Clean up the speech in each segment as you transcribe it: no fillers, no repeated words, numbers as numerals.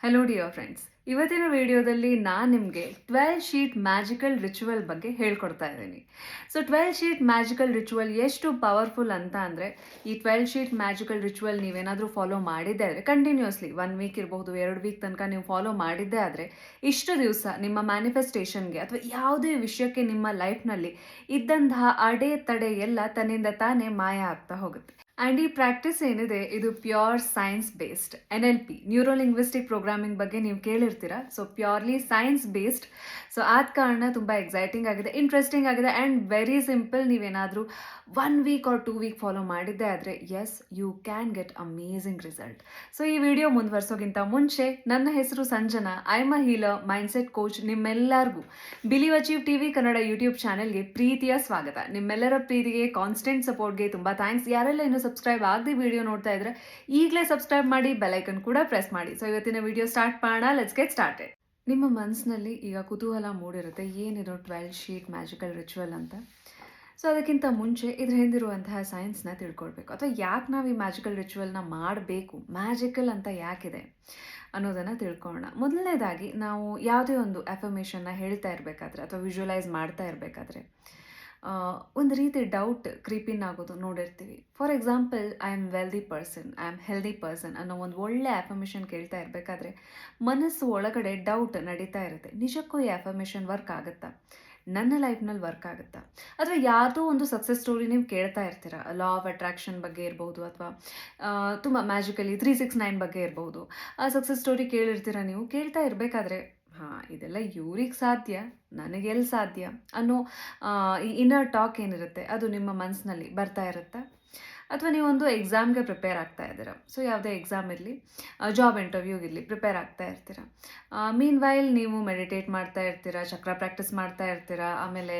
Hello dear friends, ಇವತ್ತಿನ ವಿಡಿಯೋದಲ್ಲಿ ನಾನು ನಿಮಗೆ 12 ಶೀಟ್ ಮ್ಯಾಜಿಕಲ್ ರಿಚುವಲ್ ಬಗ್ಗೆ ಹೇಳ್ಕೊಡ್ತಾ ಇದ್ದೀನಿ. ಸೊ 12 ಶೀಟ್ ಮ್ಯಾಜಿಕಲ್ ರಿಚುವಲ್ ಎಷ್ಟು ಪವರ್ಫುಲ್ ಅಂತ ಅಂದರೆ, ಈ 12 ಶೀಟ್ ಮ್ಯಾಜಿಕಲ್ ರಿಚುವಲ್ ನೀವೇನಾದರೂ ಫಾಲೋ ಮಾಡಿದ್ದೆ ಆದರೆ ಕಂಟಿನ್ಯೂಸ್ಲಿ 1 ವೀಕ್ ಇರಬಹುದು, 2 ವೀಕ್ ತನಕ ನೀವು ಫಾಲೋ ಮಾಡಿದ್ದೆ ಆದರೆ ಇಷ್ಟು ದಿವಸ ನಿಮ್ಮ ಮ್ಯಾನಿಫೆಸ್ಟೇಷನ್ಗೆ ಅಥವಾ ಯಾವುದೇ ವಿಷಯಕ್ಕೆ ನಿಮ್ಮ ಲೈಫ್ನಲ್ಲಿ ಇದ್ದಂತಹ ಅಡೆತಡೆ ಎಲ್ಲ ತನ್ನಿಂದ ತಾನೇ ಮಾಯ ಆಗ್ತಾ ಹೋಗುತ್ತೆ. ಆ್ಯಂಡ್ ಈ ಪ್ರಾಕ್ಟೀಸ್ ಏನಿದೆ ಇದು pure science based NLP, neuro linguistic programming ಬಗ್ಗೆ ನೀವು ಕೇಳಿರ್ತೀರ. So purely science based. So ಆದ ಕಾರಣ ತುಂಬ ಎಕ್ಸೈಟಿಂಗ್ ಆಗಿದೆ, ಇಂಟ್ರೆಸ್ಟಿಂಗ್ ಆಗಿದೆ ಆ್ಯಂಡ್ ವೆರಿ ಸಿಂಪಲ್. ನೀವೇನಾದರೂ 1 ವೀಕ್ ಆರ್ 2 ವೀಕ್ ಫಾಲೋ ಮಾಡಿದ್ದೆ ಆದರೆ yes, you can get amazing result. So ಈ ವಿಡಿಯೋ ಮುಂದುವರ್ಸೋಕ್ಕಿಂತ ಮುಂಚೆ, ನನ್ನ ಹೆಸರು Sanjana, I am a healer, mindset coach. ನಿಮ್ಮೆಲ್ಲರಿಗೂ believe achieve TV Kannada YouTube ಚಾನೆಲ್ಗೆ ಪ್ರೀತಿಯ ಸ್ವಾಗತ. ನಿಮ್ಮೆಲ್ಲರ ಪ್ರೀತಿಗೆ, ಕಾನ್ಸ್ಟೆಂಟ್ ಸಪೋರ್ಟ್ಗೆ ತುಂಬ ಥ್ಯಾಂಕ್ಸ್. ಯಾರೆಲ್ಲ ಇನ್ನೂ ಸಬ್ಸ್ಕ್ರೈಬ್ ಆಗದೆ ವಿಡಿಯೋ ನೋಡ್ತಾ ಇದ್ರೆ ಈಗಲೇ ಸಬ್ಸ್ಕ್ರೈಬ್ ಮಾಡಿ, ಬೆಲೈಕನ್ ಕೂಡ ಪ್ರೆಸ್ ಮಾಡಿ. ಸೊ ಇವತ್ತಿನ ವಿಡಿಯೋ ಸ್ಟಾರ್ಟ್ ಮಾಡೋಣ. Let's get started. ನಿಮ್ಮ ಮನಸ್ಸಿನಲ್ಲಿ ಈಗ ಕುತೂಹಲ ಮೂಡಿರುತ್ತೆ, ಏನಿರೋ 12 ಶೀಟ್ ಮ್ಯಾಜಿಕಲ್ ರಿಚುವಲ್ ಅಂತ. ಸೊ ಅದಕ್ಕಿಂತ ಮುಂಚೆ ಇದ್ರ ಹಿಂದಿರುವಂತಹ ಸೈನ್ಸ್ನ ತಿಳ್ಕೊಳ್ಬೇಕು, ಅಥವಾ ಯಾಕೆ ನಾವು ಈ ಮ್ಯಾಜಿಕಲ್ ರಿಚುವಲ್ನ ಮಾಡಬೇಕು, ಮ್ಯಾಜಿಕಲ್ ಅಂತ ಯಾಕಿದೆ ಅನ್ನೋದನ್ನು ತಿಳ್ಕೊಳ್ಳೋಣ. ಮೊದಲನೇದಾಗಿ, ನಾವು ಯಾವುದೇ ಒಂದು ಅಫರ್ಮೇಷನ್ನ ಹೇಳ್ತಾ ಇರಬೇಕಾದ್ರೆ ಅಥವಾ ವಿಜುವಲೈಸ್ ಮಾಡ್ತಾ ಇರಬೇಕಾದ್ರೆ ಒಂದು ರೀತಿ ಡೌಟ್ ಕ್ರೀಪಿನ್ ಆಗೋದು ನೋಡಿರ್ತೀವಿ. For example, I am wealthy person, I am healthy person ಅನ್ನೋ ಒಂದು ಒಳ್ಳೆ ಅಫರ್ಮೇಷನ್ ಕೇಳ್ತಾ ಇರಬೇಕಾದ್ರೆ ಮನಸ್ಸು ಒಳಗಡೆ ಡೌಟ್ ನಡೀತಾ ಇರುತ್ತೆ. ನಿಜಕ್ಕೂ ಈ ಅಫರ್ಮೇಷನ್ ವರ್ಕ್ ಆಗುತ್ತಾ, ನನ್ನ ಲೈಫ್ನಲ್ಲಿ ವರ್ಕ್ ಆಗುತ್ತಾ? ಅಥವಾ ಯಾವುದೋ ಒಂದು ಸಕ್ಸಸ್ ಸ್ಟೋರಿ ನೀವು ಕೇಳ್ತಾ ಇರ್ತೀರ, ಲಾ ಆಫ್ ಅಟ್ರಾಕ್ಷನ್ ಬಗ್ಗೆ ಇರ್ಬೋದು, ಅಥವಾ ತುಂಬ ಮ್ಯಾಜಿಕಲಿ 369 ಬಗ್ಗೆ ಇರ್ಬೋದು. ಆ ಸಕ್ಸಸ್ ಸ್ಟೋರಿ ಕೇಳಿರ್ತೀರ. ನೀವು ಕೇಳ್ತಾ ಇರಬೇಕಾದ್ರೆ ಇದೆಲ್ಲ ಇವ್ರಿಗೆ ಸಾಧ್ಯ, ನನಗೆಲ್ಲಿ ಸಾಧ್ಯ ಅನ್ನೋ ಈ ಇನ್ನರ್ ಟಾಕ್ ಏನಿರುತ್ತೆ ಅದು ನಿಮ್ಮ ಮನಸ್ಸಿನಲ್ಲಿ ಬರ್ತಾ ಇರುತ್ತಾ? ಅಥವಾ ನೀವೊಂದು ಎಕ್ಸಾಮ್ಗೆ ಪ್ರಿಪೇರ್ ಆಗ್ತಾ ಇದ್ದೀರಾ. ಸೊ ಯಾವುದೇ ಎಕ್ಸಾಮ್ ಇರಲಿ, ಜಾಬ್ ಇಂಟರ್ವ್ಯೂಗಿರಲಿ, ಪ್ರಿಪೇರ್ ಆಗ್ತಾ ಇರ್ತೀರ. ಮೀನ್ ವೈಲ್ ನೀವು ಮೆಡಿಟೇಟ್ ಮಾಡ್ತಾ ಇರ್ತೀರಾ, ಚಕ್ರ ಪ್ರಾಕ್ಟೀಸ್ ಮಾಡ್ತಾ ಇರ್ತೀರಾ. ಆಮೇಲೆ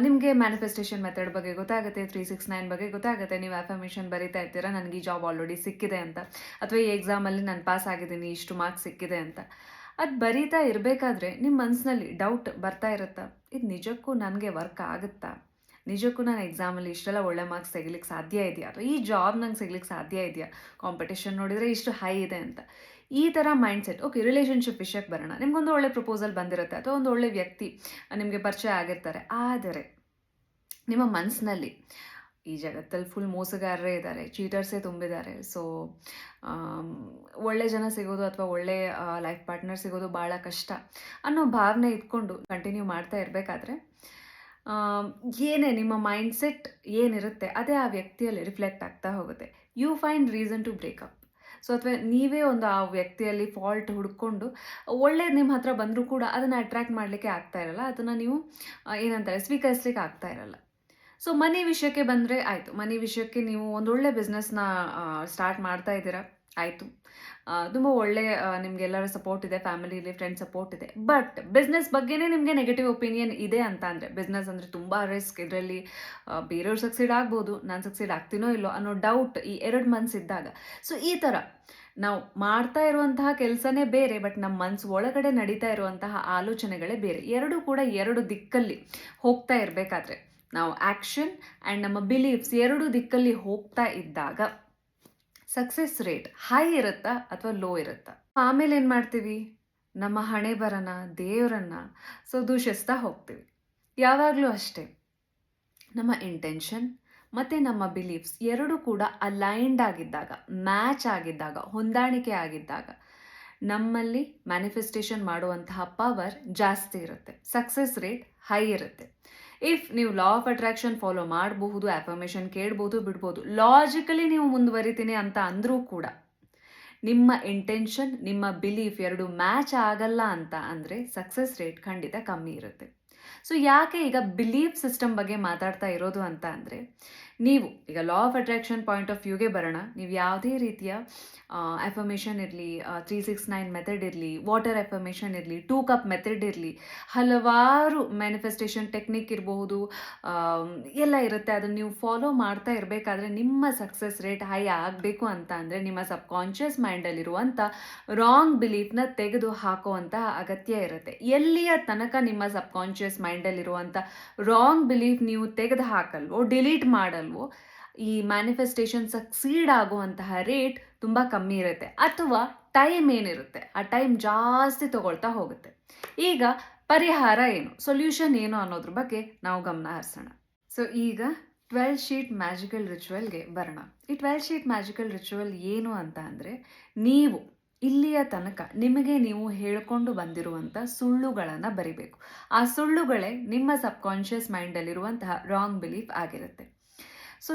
ನಿಮಗೆ ಮ್ಯಾನಿಫೆಸ್ಟೇಷನ್ ಮೆಥಡ್ ಬಗ್ಗೆ ಗೊತ್ತಾಗುತ್ತೆ, 369 ಬಗ್ಗೆ ಗೊತ್ತಾಗುತ್ತೆ. ನೀವು ಅಫರ್ಮೇಷನ್ ಬರೀತಾ ಇರ್ತೀರಾ, ನನಗೆ ಈ ಜಾಬ್ ಆಲ್ರೆಡಿ ಸಿಕ್ಕಿದೆ ಅಂತ, ಅಥವಾ ಈ ಎಕ್ಸಾಮಲ್ಲಿ ನಾನು ಪಾಸ್ ಆಗಿದ್ದೀನಿ, ಇಷ್ಟು ಮಾರ್ಕ್ಸ್ ಸಿಕ್ಕಿದೆ ಅಂತ. ಅದು ಬರೀತಾ ಇರಬೇಕಾದ್ರೆ ನಿಮ್ಮ ಮನಸ್ಸಿನಲ್ಲಿ ಡೌಟ್ ಬರ್ತಾ ಇರುತ್ತಾ, ಇದು ನಿಜಕ್ಕೂ ನನಗೆ ವರ್ಕ್ ಆಗುತ್ತಾ, ನಿಜಕ್ಕೂ ನಾನು ಎಕ್ಸಾಮಲ್ಲಿ ಇಷ್ಟೆಲ್ಲ ಒಳ್ಳೆ ಮಾರ್ಕ್ಸ್ ತೆಗಿಲಿಕ್ಕೆ ಸಾಧ್ಯ ಇದೆಯಾ, ಅಥವಾ ಈ ಜಾಬ್ ನಂಗೆ ಸಿಗ್ಲಿಕ್ಕೆ ಸಾಧ್ಯ ಇದೆಯಾ, ಕಾಂಪಿಟೇಷನ್ ನೋಡಿದರೆ ಇಷ್ಟು ಹೈ ಇದೆ ಅಂತ. ಈ ಥರ ಮೈಂಡ್ಸೆಟ್. ಓಕೆ, ರಿಲೇಷನ್ಶಿಪ್ ವಿಷಯಕ್ಕೆ ಬರೋಣ. ನಿಮ್ಗೊಂದು ಒಳ್ಳೆ ಪ್ರಪೋಸಲ್ ಬಂದಿರುತ್ತೆ, ಅಥವಾ ಒಂದು ಒಳ್ಳೆ ವ್ಯಕ್ತಿ ನಿಮಗೆ ಪರಿಚಯ ಆಗಿರ್ತಾರೆ. ಆದರೆ ನಿಮ್ಮ ಮನಸ್ಸಿನಲ್ಲಿ ಈ ಜಗತ್ತಲ್ಲಿ ಫುಲ್ ಮೋಸಗಾರರೇ ಇದ್ದಾರೆ, ಚೀಟರ್ಸೇ ತುಂಬಿದ್ದಾರೆ. ಸೊ ಒಳ್ಳೆ ಜನ ಸಿಗೋದು ಅಥವಾ ಒಳ್ಳೆ ಲೈಫ್ ಪಾರ್ಟ್ನರ್ ಸಿಗೋದು ಭಾಳ ಕಷ್ಟ ಅನ್ನೋ ಭಾವನೆ ಇಟ್ಕೊಂಡು ಕಂಟಿನ್ಯೂ ಮಾಡ್ತಾ ಇರಬೇಕಾದ್ರೆ ಏನೇ ನಿಮ್ಮ ಮೈಂಡ್ಸೆಟ್ ಏನಿರುತ್ತೆ ಅದೇ ಆ ವ್ಯಕ್ತಿಯಲ್ಲಿ ರಿಫ್ಲೆಕ್ಟ್ ಆಗ್ತಾ ಹೋಗುತ್ತೆ. You find reason to breakup. So ಅಥವಾ ನೀವೇ ಒಂದು ಆ ವ್ಯಕ್ತಿಯಲ್ಲಿ ಫಾಲ್ಟ್ ಹುಡ್ಕೊಂಡು ಒಳ್ಳೇದು ನಿಮ್ಮ ಹತ್ರ ಬಂದರೂ ಕೂಡ ಅದನ್ನು ಅಟ್ರ್ಯಾಕ್ಟ್ ಮಾಡಲಿಕ್ಕೆ ಆಗ್ತಾ ಇರಲ್ಲ, ಅದನ್ನು ನೀವು ಏನಂತಾರೆ ಸ್ವೀಕರಿಸ್ಲಿಕ್ಕೆ ಆಗ್ತಾ ಇರಲ್ಲ. ಸೊ ಮನಿ ವಿಷಯಕ್ಕೆ ಬಂದರೆ ಆಯಿತು, ಮನಿ ವಿಷಯಕ್ಕೆ ನೀವು ಒಂದೊಳ್ಳೆ ಬಿಸ್ನೆಸ್ನ ಸ್ಟಾರ್ಟ್ ಮಾಡ್ತಾ ಇದ್ದೀರಾ, ಆಯಿತು, ತುಂಬ ಒಳ್ಳೆ ನಿಮಗೆಲ್ಲರ ಸಪೋರ್ಟ್ ಇದೆ, ಫ್ಯಾಮಿಲಿಲಿ ಫ್ರೆಂಡ್ ಸಪೋರ್ಟ್ ಇದೆ. ಬಟ್ ಬಿಸ್ನೆಸ್ ಬಗ್ಗೆನೇ ನಿಮಗೆ ನೆಗೆಟಿವ್ ಒಪಿನಿಯನ್ ಇದೆ ಅಂತ ಅಂದರೆ, ಬಿಸ್ನೆಸ್ ಅಂದರೆ ತುಂಬ ರಿಸ್ಕ್, ಇದರಲ್ಲಿ ಬೇರೆಯವ್ರು ಸಕ್ಸೀಡ್ ಆಗ್ಬೋದು, ನಾನು ಸಕ್ಸೀಡ್ ಆಗ್ತೀನೋ ಇಲ್ಲೋ ಅನ್ನೋ ಡೌಟ್ ಈ 2 ಮಂತ್ಸ್ ಇದ್ದಾಗ. ಸೊ ಈ ಥರ ನಾವು ಮಾಡ್ತಾ ಇರುವಂತಹ ಕೆಲಸನೇ ಬೇರೆ, ಬಟ್ ನಮ್ಮ ಮನಸ್ಸು ಒಳಗಡೆ ನಡೀತಾ ಇರುವಂತಹ ಆಲೋಚನೆಗಳೇ ಬೇರೆ. ಎರಡೂ ಕೂಡ 2 ದಿಕ್ಕಲ್ಲಿ ಹೋಗ್ತಾ ಇರಬೇಕಾದ್ರೆ, ನಾವು ಆ್ಯಕ್ಷನ್ ಆ್ಯಂಡ್ ನಮ್ಮ ಬಿಲೀಫ್ಸ್ 2 ದಿಕ್ಕಲ್ಲಿ ಹೋಗ್ತಾ ಇದ್ದಾಗ ಸಕ್ಸಸ್ ರೇಟ್ ಹೈ ಇರುತ್ತಾ ಅಥವಾ ಲೋ ಇರುತ್ತಾ? ಆಮೇಲೆ ಏನು ಮಾಡ್ತೀವಿ, ನಮ್ಮ ಹಣೆ ಬರನ ದೇವರನ್ನ ದೂಷಿಸ್ತಾ ಹೋಗ್ತೀವಿ. ಯಾವಾಗಲೂ ಅಷ್ಟೇ, ನಮ್ಮ ಇಂಟೆನ್ಷನ್ ಮತ್ತು ನಮ್ಮ ಬಿಲೀಫ್ಸ್ 2 ಕೂಡ ಅಲೈನ್ಡ್ ಆಗಿದ್ದಾಗ, ಮ್ಯಾಚ್ ಆಗಿದ್ದಾಗ, ಹೊಂದಾಣಿಕೆ ಆಗಿದ್ದಾಗ ನಮ್ಮಲ್ಲಿ ಮ್ಯಾನಿಫೆಸ್ಟೇಷನ್ ಮಾಡುವಂತಹ ಪವರ್ ಜಾಸ್ತಿ ಇರುತ್ತೆ, ಸಕ್ಸಸ್ ರೇಟ್ ಹೈ ಇರುತ್ತೆ. ಇಫ್ ನೀವು ಲಾ ಆಫ್ ಅಟ್ರಾಕ್ಷನ್ ಫಾಲೋ ಮಾಡಬಹುದು, ಅಫರ್ಮೇಷನ್ ಕೇಳ್ಬೋದು, ಬಿಡ್ಬೋದು, ಲಾಜಿಕಲಿ ನೀವು ಮುಂದುವರಿತೀನಿ ಅಂತ ಅಂದರೂ ಕೂಡ ನಿಮ್ಮ ಇಂಟೆನ್ಷನ್, ನಿಮ್ಮ ಬಿಲೀಫ್ 2 ಮ್ಯಾಚ್ ಆಗಲ್ಲ ಅಂತ ಅಂದರೆ ಸಕ್ಸಸ್ ರೇಟ್ ಖಂಡಿತ ಕಮ್ಮಿ ಇರುತ್ತೆ. ಸೊ ಯಾಕೆ ಈಗ ಬಿಲೀಫ್ ಸಿಸ್ಟಮ್ ಬಗ್ಗೆ ಮಾತಾಡ್ತಾ ಇರೋದು ಅಂತ ಅಂದರೆ, ನೀವು ಈಗ law of attraction point of ವ್ಯೂಗೆ ಬರೋಣ. ನೀವು ಯಾವುದೇ ರೀತಿಯ ಅಫರ್ಮೇಷನ್ ಇರಲಿ, 369 ಮೆಥಡ್ ಇರಲಿ, ವಾಟರ್ ಅಫರ್ಮೇಷನ್ ಇರಲಿ, 2 ಕಪ್ ಮೆಥಡ್ ಇರಲಿ, ಹಲವಾರು ಮ್ಯಾನಿಫೆಸ್ಟೇಷನ್ ಟೆಕ್ನಿಕ್ ಇರಬಹುದು, ಎಲ್ಲ ಇರುತ್ತೆ. ಅದನ್ನು ನೀವು ಫಾಲೋ ಮಾಡ್ತಾ ಇರಬೇಕಾದ್ರೆ ನಿಮ್ಮ ಸಕ್ಸಸ್ ರೇಟ್ ಹೈ ಆಗಬೇಕು ಅಂತ ಅಂದರೆ ನಿಮ್ಮ ಸಬ್ಕಾನ್ಷಿಯಸ್ ಮೈಂಡಲ್ಲಿರುವಂಥ ರಾಂಗ್ ಬಿಲೀಫ್ನ ತೆಗೆದು ಹಾಕುವಂತಹ ಅಗತ್ಯ ಇರುತ್ತೆ. ಎಲ್ಲಿಯ ತನಕ ನಿಮ್ಮ ಸಬ್ಕಾನ್ಷಿಯಸ್ ಮೈಂಡಲ್ಲಿರುವಂಥ ರಾಂಗ್ ಬಿಲೀಫ್ ನೀವು ತೆಗೆದು ಹಾಕಲ್ವೋ, ಡಿಲೀಟ್ ಮಾಡಲ್ವೋ, ಈ ಮ್ಯಾನಿಫೆಸ್ಟೇಷನ್ ಸಕ್ಸೀಡ್ ಆಗುವಂತಹ ರೇಟ್ ತುಂಬ ಕಮ್ಮಿ ಇರುತ್ತೆ. ಅಥವಾ ಟೈಮ್ ಏನಿರುತ್ತೆ ಆ ಟೈಮ್ ಜಾಸ್ತಿ ತಗೊಳ್ತಾ ಹೋಗುತ್ತೆ. ಈಗ ಪರಿಹಾರ ಏನು, ಸೊಲ್ಯೂಷನ್ ಏನು ಅನ್ನೋದ್ರ ಬಗ್ಗೆ ನಾವು ಗಮನ ಹರಿಸೋಣ. ಸೊ ಈಗ 12 ಶೀಟ್ ಮ್ಯಾಜಿಕಲ್ ರಿಚುವಲ್ಗೆ ಬರೋಣ. ಈ 12 ಶೀಟ್ ಮ್ಯಾಜಿಕಲ್ ರಿಚುವಲ್ ಏನು ಅಂತ ಅಂದರೆ, ನೀವು ಇಲ್ಲಿಯ ತನಕ ನಿಮಗೆ ನೀವು ಹೇಳ್ಕೊಂಡು ಬಂದಿರುವಂಥ ಸುಳ್ಳುಗಳನ್ನು ಬರಿಬೇಕು. ಆ ಸುಳ್ಳುಗಳೇ ನಿಮ್ಮ ಸಬ್ಕಾನ್ಷಿಯಸ್ ಮೈಂಡಲ್ಲಿರುವಂತಹ ರಾಂಗ್ ಬಿಲೀಫ್ ಆಗಿರುತ್ತೆ. ಸೊ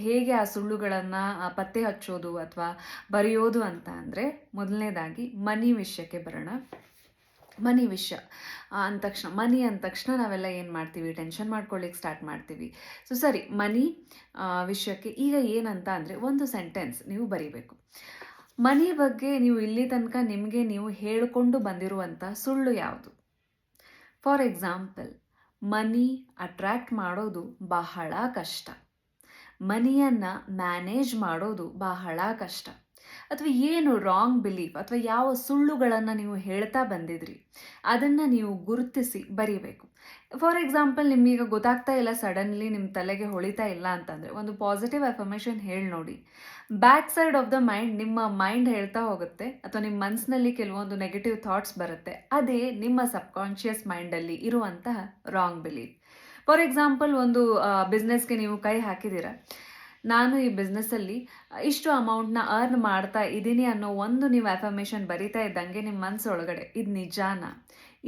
ಹೇಗೆ ಆ ಸುಳ್ಳುಗಳನ್ನು ಪತ್ತೆ ಹಚ್ಚೋದು ಅಥವಾ ಬರೆಯೋದು ಅಂತ ಅಂದರೆ, ಮೊದಲನೇದಾಗಿ ಮನಿ ವಿಷಯಕ್ಕೆ ಬರೋಣ. ಮನಿ ವಿಷಯ ಅಂದ ತಕ್ಷಣ ನಾವೆಲ್ಲ ಏನು ಮಾಡ್ತೀವಿ, ಟೆನ್ಷನ್ ಮಾಡ್ಕೊಳ್ಳಿಕ್ಕೆ ಸ್ಟಾರ್ಟ್ ಮಾಡ್ತೀವಿ. ಸೊ ಸರಿ, ಮನಿ ವಿಷಯಕ್ಕೆ ಈಗ ಏನಂತ ಅಂದರೆ, ಒಂದು ಸೆಂಟೆನ್ಸ್ ನೀವು ಬರೀಬೇಕು. ಮನಿ ಬಗ್ಗೆ ನೀವು ಇಲ್ಲಿ ತನಕ ನಿಮಗೆ ನೀವು ಹೇಳಿಕೊಂಡು ಬಂದಿರುವಂಥ ಸುಳ್ಳು ಯಾವುದು? ಫಾರ್ ಎಕ್ಸಾಂಪಲ್, ಮನಿ ಅಟ್ರ್ಯಾಕ್ಟ್ ಮಾಡೋದು ಬಹಳ ಕಷ್ಟ, ಮನಿಯನ್ನು ಮ್ಯಾನೇಜ್ ಮಾಡೋದು ಬಹಳ ಕಷ್ಟ, ಅಥವಾ ಏನು ರಾಂಗ್ ಬಿಲೀಫ್ ಅಥವಾ ಯಾವ ಸುಳ್ಳುಗಳನ್ನು ನೀವು ಹೇಳ್ತಾ ಬಂದಿದ್ರಿ ಅದನ್ನು ನೀವು ಗುರುತಿಸಿ ಬರೀಬೇಕು. ಫಾರ್ ಎಕ್ಸಾಂಪಲ್, ನಿಮಗೀಗ ಗೊತ್ತಾಗ್ತಾ ಇಲ್ಲ, ಸಡನ್ಲಿ ನಿಮ್ಮ ತಲೆಗೆ ಹೊಳಿತಾ ಇಲ್ಲ ಅಂತಂದರೆ ಒಂದು ಪಾಸಿಟಿವ್ ಅಫರ್ಮೇಷನ್ ಹೇಳಿ ನೋಡಿ. Back side of the mind, ನಿಮ್ಮ ಮೈಂಡ್ ಹೇಳ್ತಾ ಹೋಗುತ್ತೆ ಅಥವಾ ನಿಮ್ಮ ಮನಸ್ಸಿನಲ್ಲಿ ಕೆಲವೊಂದು ನೆಗೆಟಿವ್ ಥಾಟ್ಸ್ ಬರುತ್ತೆ, ಅದೇ ನಿಮ್ಮ ಸಬ್ಕಾನ್ಷಿಯಸ್ ಮೈಂಡಲ್ಲಿ ಇರುವಂತಹ ರಾಂಗ್ ಬಿಲೀಫ್. ಫಾರ್ ಎಕ್ಸಾಂಪಲ್, ಒಂದು ಬಿಸ್ನೆಸ್ಗೆ ನೀವು ಕೈ ಹಾಕಿದ್ದೀರಾ, ನಾನು ಈ ಬಿಸ್ನೆಸ್ಸಲ್ಲಿ ಇಷ್ಟು ಅಮೌಂಟ್ನ ಅರ್ನ್ ಮಾಡ್ತಾ ಇದ್ದೀನಿ ಅನ್ನೋ ಒಂದು ನೀವು ಅಫರ್ಮೇಷನ್ ಬರಿತಾ ಇದ್ದಂಗೆ ನಿಮ್ಮ ಮನಸ್ಸೊಳಗಡೆ ಇದು ನಿಜಾನ,